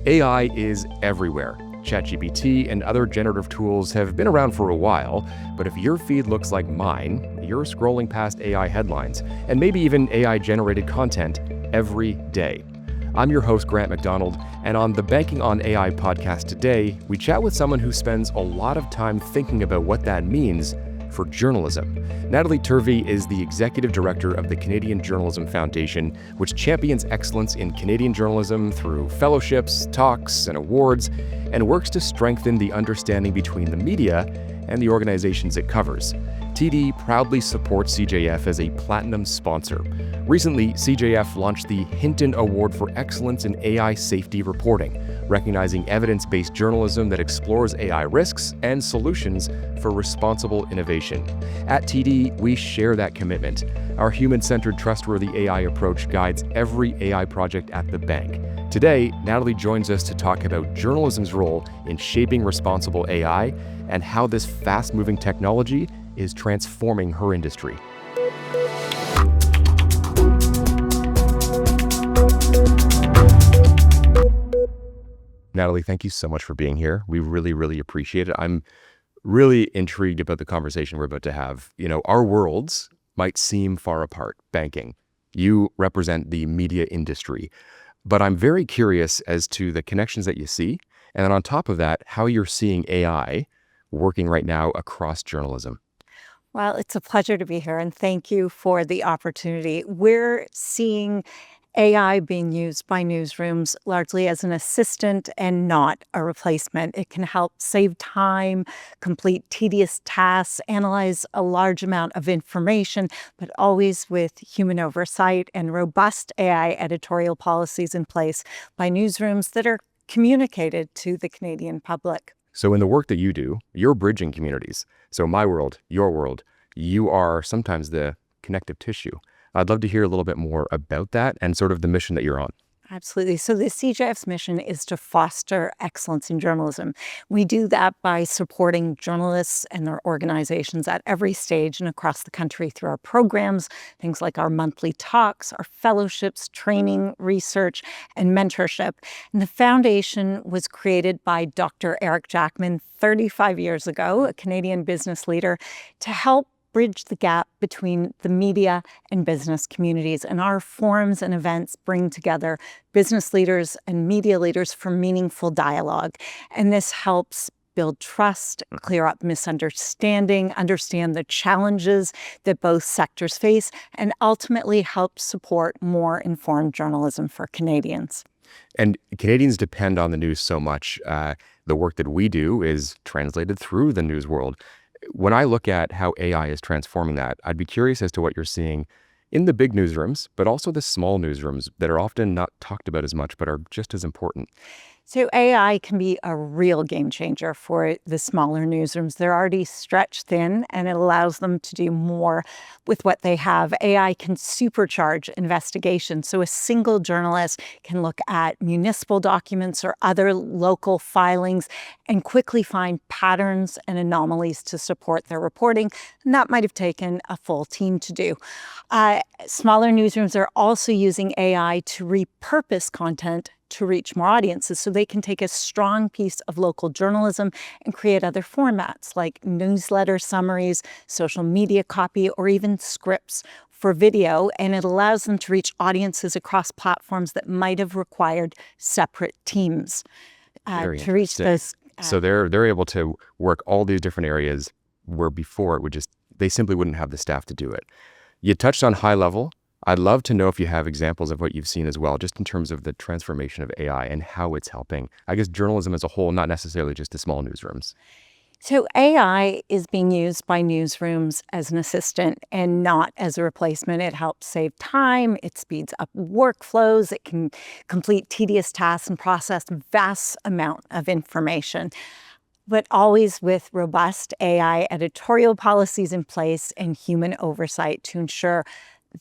AI is everywhere. ChatGPT and other generative tools have been around for a while, but if your feed looks like mine, you're scrolling past AI headlines and maybe even AI-generated content every day. I'm your host, Grant McDonald, and on the Banking on AI podcast today, we chat with someone who spends a lot of time thinking about what that means for journalism. Natalie Turvey is the executive director of the Canadian Journalism Foundation, which champions excellence in Canadian journalism through fellowships, talks, and awards, and works to strengthen the understanding between the media and the organizations it covers. TD proudly supports CJF as a platinum sponsor. Recently, CJF launched the Hinton Award for Excellence in AI Safety Reporting, recognizing evidence-based journalism that explores AI risks and solutions for responsible innovation. At TD, we share that commitment. Our human-centered, trustworthy AI approach guides every AI project at the bank. Today, Natalie joins us to talk about journalism's role in shaping responsible AI and how this fast-moving technology is transforming her industry. Natalie, thank you so much for being here. We really appreciate it. I'm really intrigued about the conversation we're about to have. You know, our worlds might seem far apart, banking. You represent the media industry, but I'm very curious as to the connections that you see. And then on top of that, how you're seeing AI working right now across journalism. Well, it's a pleasure to be here, and thank you for the opportunity. We're seeing AI being used by newsrooms largely as an assistant and not a replacement. It can help save time, complete tedious tasks, analyze a large amount of information, but always with human oversight and robust AI editorial policies in place by newsrooms that are communicated to the Canadian public. So in the work that you do, you're bridging communities. So my world, your world, you are sometimes the connective tissue. I'd love to hear a little bit more about that and sort of the mission that you're on. Absolutely. So the CJF's mission is to foster excellence in journalism. We do that by supporting journalists and their organizations at every stage and across the country through our programs, things like our monthly talks, our fellowships, training, research, and mentorship. And the foundation was created by Dr. Eric Jackman 35 years ago, a Canadian business leader, to help bridge the gap between the media and business communities. And our forums and events bring together business leaders and media leaders for meaningful dialogue. And this helps build trust, clear up misunderstanding, understand the challenges that both sectors face, and ultimately help support more informed journalism for Canadians. And Canadians depend on the news so much. The work that we do is translated through the news world. When I look at how AI is transforming that, I'd be curious as to what you're seeing in the big newsrooms, but also the small newsrooms that are often not talked about as much, but are just as important. So AI can be a real game changer for the smaller newsrooms. They're already stretched thin, and it allows them to do more with what they have. AI can supercharge investigations. So a single journalist can look at municipal documents or other local filings and quickly find patterns and anomalies to support their reporting. And that might have taken a full team to do. Smaller newsrooms are also using AI to repurpose content to reach more audiences, so they can take a strong piece of local journalism and create other formats like newsletter summaries, social media copy, or even scripts for video, and it allows them to reach audiences across platforms that might have required separate teams to reach those. So they're able to work all these different areas where before they simply wouldn't have the staff to do it. You touched on high level. I'd love to know if you have examples of what you've seen as well, just in terms of the transformation of AI and how it's helping, I guess, journalism as a whole, not necessarily just the small newsrooms. So AI is being used by newsrooms as an assistant and not as a replacement. It helps save time, it speeds up workflows, it can complete tedious tasks and process vast amount of information, but always with robust AI editorial policies in place and human oversight to ensure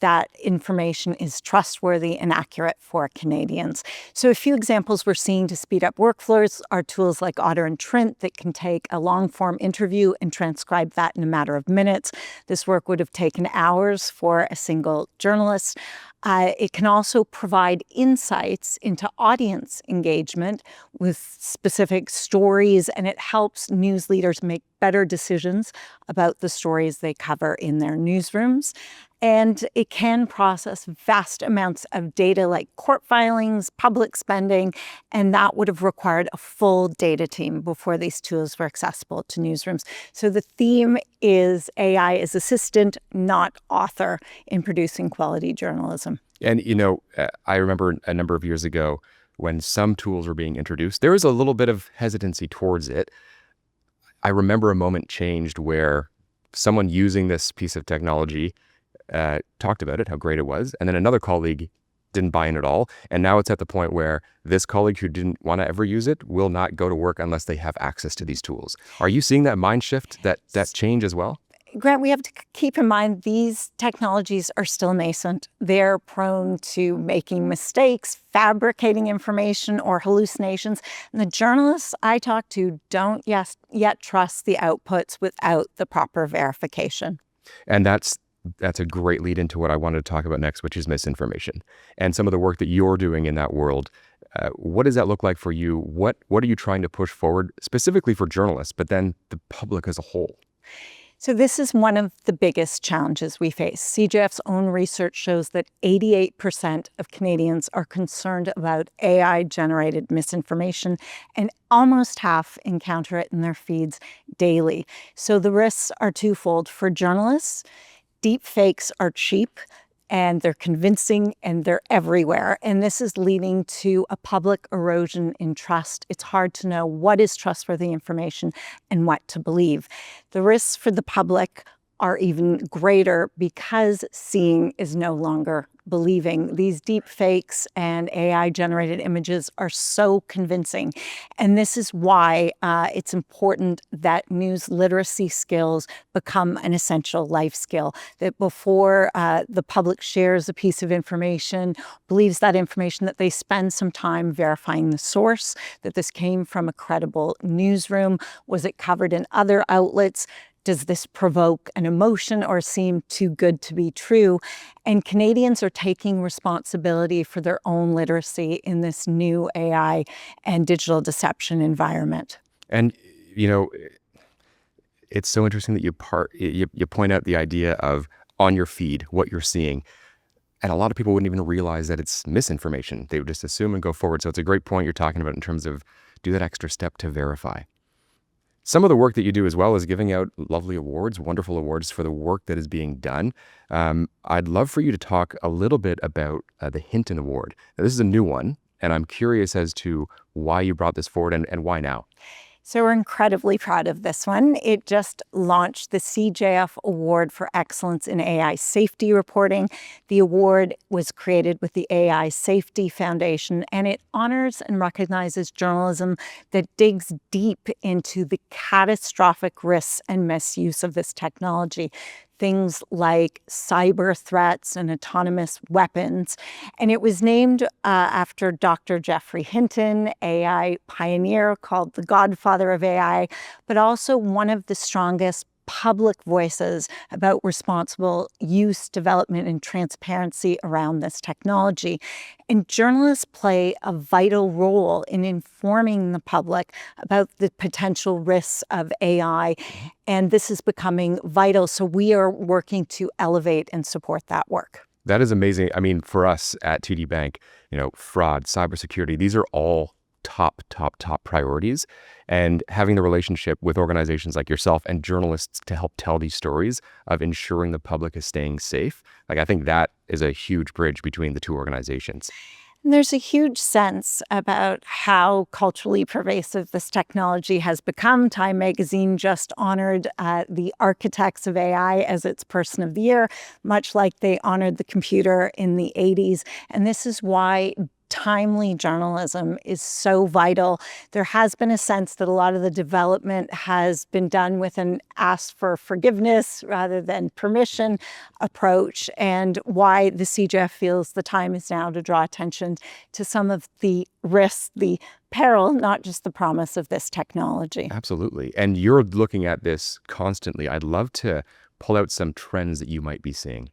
that information is trustworthy and accurate for Canadians. So a few examples we're seeing to speed up workflows are tools like Otter and Trent that can take a long-form interview and transcribe that in a matter of minutes. This work would have taken hours for a single journalist. It can also provide insights into audience engagement with specific stories, and it helps news leaders make better decisions about the stories they cover in their newsrooms. And it can process vast amounts of data like court filings, public spending, and that would have required a full data team before these tools were accessible to newsrooms. So the theme is AI as assistant, not author, in producing quality journalism. And, I remember a number of years ago when some tools were being introduced, there was a little bit of hesitancy towards it. I remember a moment changed where someone using this piece of technology talked about it, how great it was. And then another colleague didn't buy in at all. And now it's at the point where this colleague who didn't want to ever use it will not go to work unless they have access to these tools. Are you seeing that mind shift, that change as well? Grant, we have to keep in mind these technologies are still nascent. They're prone to making mistakes, fabricating information, or hallucinations. And the journalists I talk to don't yet trust the outputs without the proper verification. And that's a great lead into what I wanted to talk about next, which is misinformation and some of the work that you're doing in that world. What does that look like for you? What are you trying to push forward specifically for journalists, but then the public as a whole? So this is one of the biggest challenges we face. CJF's own research shows that 88% of Canadians are concerned about AI-generated misinformation, and almost half encounter it in their feeds daily. So the risks are twofold. For journalists, deep fakes are cheap, and they're convincing, and they're everywhere. And this is leading to a public erosion in trust. It's hard to know what is trustworthy information and what to believe. The risks for the public are even greater because seeing is no longer believing. These deep fakes and AI-generated images are so convincing. And this is why it's important that news literacy skills become an essential life skill, that before the public shares a piece of information, believes that information, that they spend some time verifying the source, that this came from a credible newsroom, was it covered in other outlets, does this provoke an emotion or seem too good to be true? And Canadians are taking responsibility for their own literacy in this new AI and digital deception environment. And, it's so interesting that you point out the idea of on your feed, what you're seeing. And a lot of people wouldn't even realize that it's misinformation. They would just assume and go forward. So it's a great point you're talking about in terms of do that extra step to verify. Some of the work that you do as well is giving out lovely awards, wonderful awards for the work that is being done. I'd love for you to talk a little bit about the Hinton Award. Now, this is a new one, and I'm curious as to why you brought this forward and why now. So we're incredibly proud of this one. It just launched the CJF Award for Excellence in AI Safety Reporting. The award was created with the AI Safety Foundation, and it honors and recognizes journalism that digs deep into the catastrophic risks and misuse of this technology. Things like cyber threats and autonomous weapons. And it was named after Dr. Geoffrey Hinton, AI pioneer called the godfather of AI, but also one of the strongest public voices about responsible use, development, and transparency around this technology. And journalists play a vital role in informing the public about the potential risks of AI. And this is becoming vital. So we are working to elevate and support that work. That is amazing. I mean, for us at TD Bank, fraud, cybersecurity, these are all top priorities. And having the relationship with organizations like yourself and journalists to help tell these stories of ensuring the public is staying safe, I think that is a huge bridge between the two organizations. And there's a huge sense about how culturally pervasive this technology has become. Time magazine just honored the architects of AI as its Person of the Year, much like they honored the computer in the 80s. And this is why timely journalism is so vital. There has been a sense that a lot of the development has been done with an ask for forgiveness rather than permission approach, and why the CJF feels the time is now to draw attention to some of the risks, the peril, not just the promise of this technology. Absolutely. And you're looking at this constantly. I'd love to pull out some trends that you might be seeing.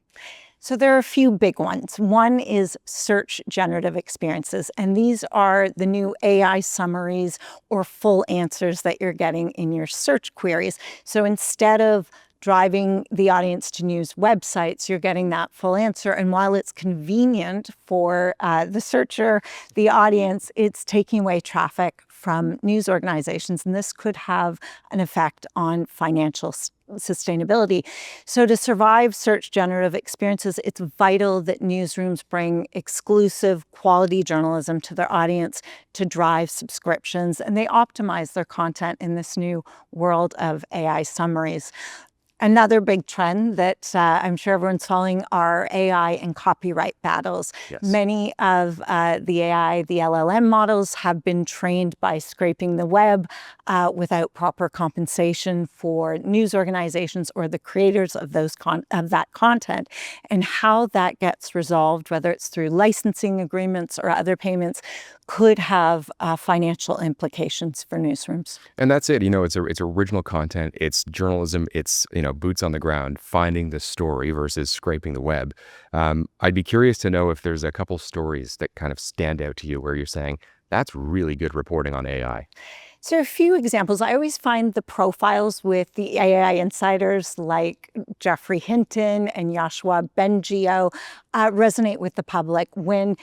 So there are a few big ones. One is search generative experiences, and these are the new AI summaries or full answers that you're getting in your search queries. So instead of driving the audience to news websites, you're getting that full answer. And while it's convenient for the searcher, the audience, it's taking away traffic from news organizations. And this could have an effect on financial sustainability. So to survive search generative experiences, it's vital that newsrooms bring exclusive quality journalism to their audience to drive subscriptions, and they optimize their content in this new world of AI summaries. Another big trend that I'm sure everyone's following are AI and copyright battles. Yes. Many of the AI, the LLM models have been trained by scraping the web without proper compensation for news organizations or the creators of of that content. And how that gets resolved, whether it's through licensing agreements or other payments, could have financial implications for newsrooms. And that's it. It's original content. It's journalism. It's, boots on the ground, finding the story versus scraping the web. I'd be curious to know if there's a couple stories that kind of stand out to you where you're saying, that's really good reporting on AI. So a few examples. I always find the profiles with the AI insiders like Jeffrey Hinton and Yoshua Bengio resonate with the public when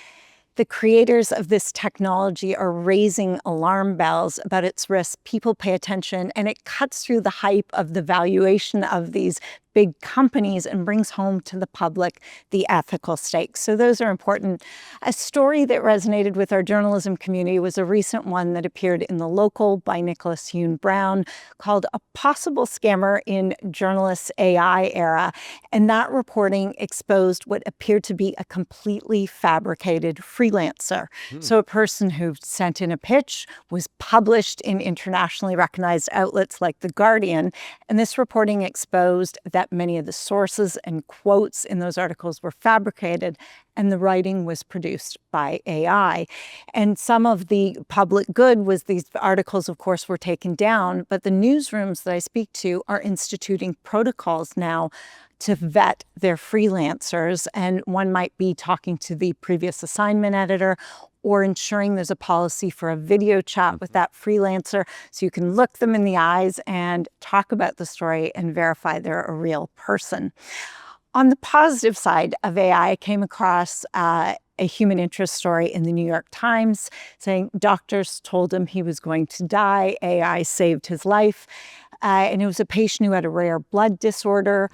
the creators of this technology are raising alarm bells about its risks. People pay attention, and it cuts through the hype of the valuation of these big companies and brings home to the public the ethical stakes. So those are important. A story that resonated with our journalism community was a recent one that appeared in The Local by Nicholas Yoon Brown called A Possible Scammer in Journalists' AI Era. And that reporting exposed what appeared to be a completely fabricated freelancer. So a person who sent in a pitch was published in internationally recognized outlets like The Guardian. And this reporting exposed that many of the sources and quotes in those articles were fabricated, and the writing was produced by AI. And some of the public good was these articles, of course, were taken down, but the newsrooms that I speak to are instituting protocols now to vet their freelancers. And one might be talking to the previous assignment editor or ensuring there's a policy for a video chat with that freelancer so you can look them in the eyes and talk about the story and verify they're a real person. On the positive side of AI, I came across a human interest story in the New York Times saying doctors told him he was going to die. AI saved his life. And it was a patient who had a rare blood disorder.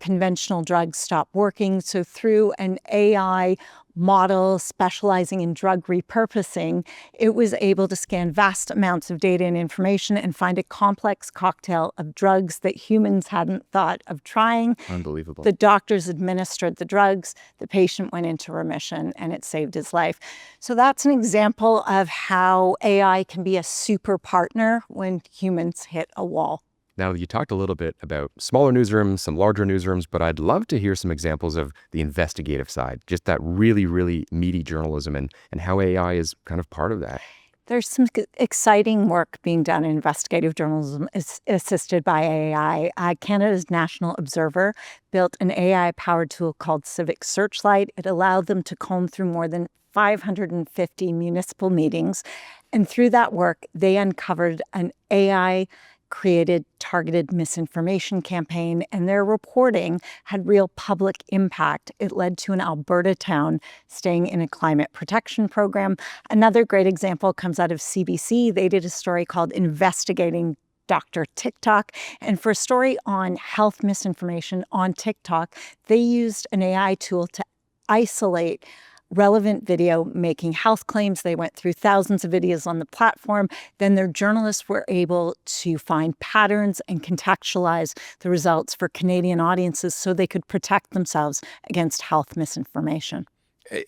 Conventional drugs stopped working. So through an AI model specializing in drug repurposing, it was able to scan vast amounts of data and information and find a complex cocktail of drugs that humans hadn't thought of trying. Unbelievable. The doctors administered the drugs, the patient went into remission, and it saved his life. So that's an example of how AI can be a super partner when humans hit a wall. Now, you talked a little bit about smaller newsrooms, some larger newsrooms, but I'd love to hear some examples of the investigative side, just that really, really meaty journalism and how AI is kind of part of that. There's some exciting work being done in investigative journalism assisted by AI. Canada's National Observer built an AI-powered tool called Civic Searchlight. It allowed them to comb through more than 550 municipal meetings. And through that work, they uncovered an AI-created targeted misinformation campaign, and their reporting had real public impact. It led to an Alberta town staying in a climate protection program. Another great example comes out of CBC. They did a story called Investigating Dr. TikTok. And for a story on health misinformation on TikTok, they used an AI tool to isolate relevant video making health claims. They went through thousands of videos on the platform. Then their journalists were able to find patterns and contextualize the results for Canadian audiences so they could protect themselves against health misinformation.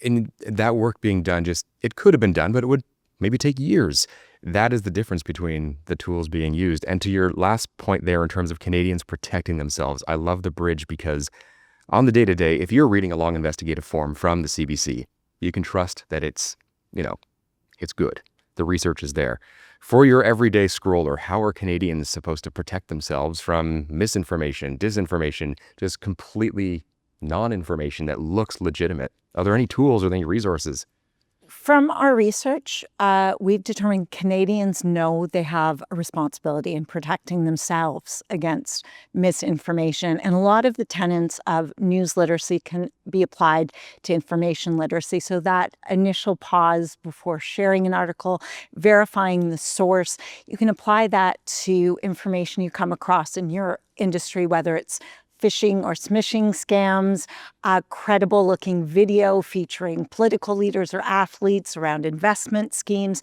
And that work being done, it could have been done, but it would maybe take years. That is the difference between the tools being used. And to your last point there in terms of Canadians protecting themselves, I love the bridge because on the day-to-day, if you're reading a long investigative form from the CBC, you can trust that it's good. The research is there. For your everyday scroller, how are Canadians supposed to protect themselves from misinformation, disinformation, just completely non-information that looks legitimate? Are there any tools or any resources? From our research, we've determined Canadians know they have a responsibility in protecting themselves against misinformation. And a lot of the tenets of news literacy can be applied to information literacy. So that initial pause before sharing an article, verifying the source, you can apply that to information you come across in your industry, whether it's phishing or smishing scams, credible looking video featuring political leaders or athletes around investment schemes,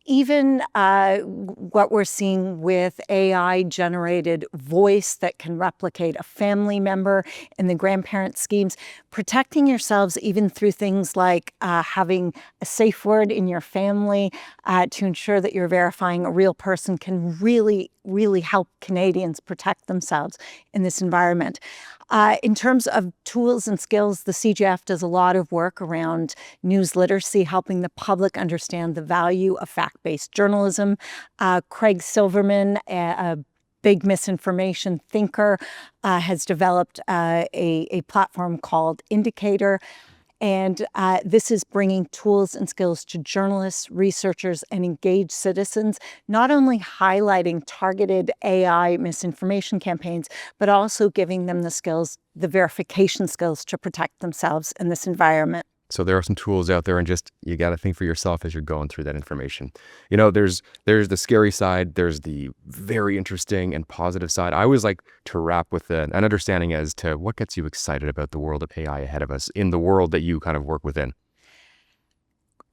even what we're seeing with AI generated voice that can replicate a family member in the grandparent schemes, protecting yourselves even through things like having a safe word in your family to ensure that you're verifying a real person can really, really help Canadians protect themselves in this environment. In terms of tools and skills, the CGF does a lot of work around news literacy, helping the public understand the value of fact-based journalism. Craig Silverman, a big misinformation thinker, has developed a platform called Indicator. And this is bringing tools and skills to journalists, researchers, and engaged citizens, not only highlighting targeted AI misinformation campaigns, but also giving them the skills, the verification skills to protect themselves in this environment. So there are some tools out there, and just you got to think for yourself as you're going through that information. You know, there's the scary side, there's the very interesting and positive side. I always like to wrap with an understanding as to what gets you excited about the world of AI ahead of us in the world that you kind of work within.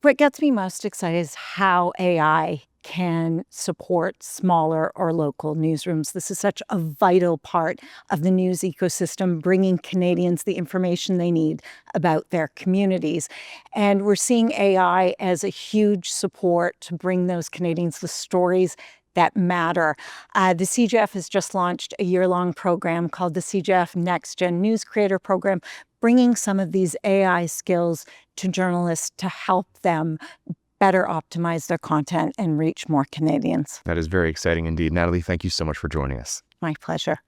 What gets me most excited is how AI can support smaller or local newsrooms. This is such a vital part of the news ecosystem, bringing Canadians the information they need about their communities. And we're seeing AI as a huge support to bring those Canadians the stories that matter. The CGF has just launched a year-long program called the CGF Next Gen News Creator Program, bringing some of these AI skills to journalists to help them better optimize their content and reach more Canadians. That is very exciting indeed. Natalie, thank you so much for joining us. My pleasure.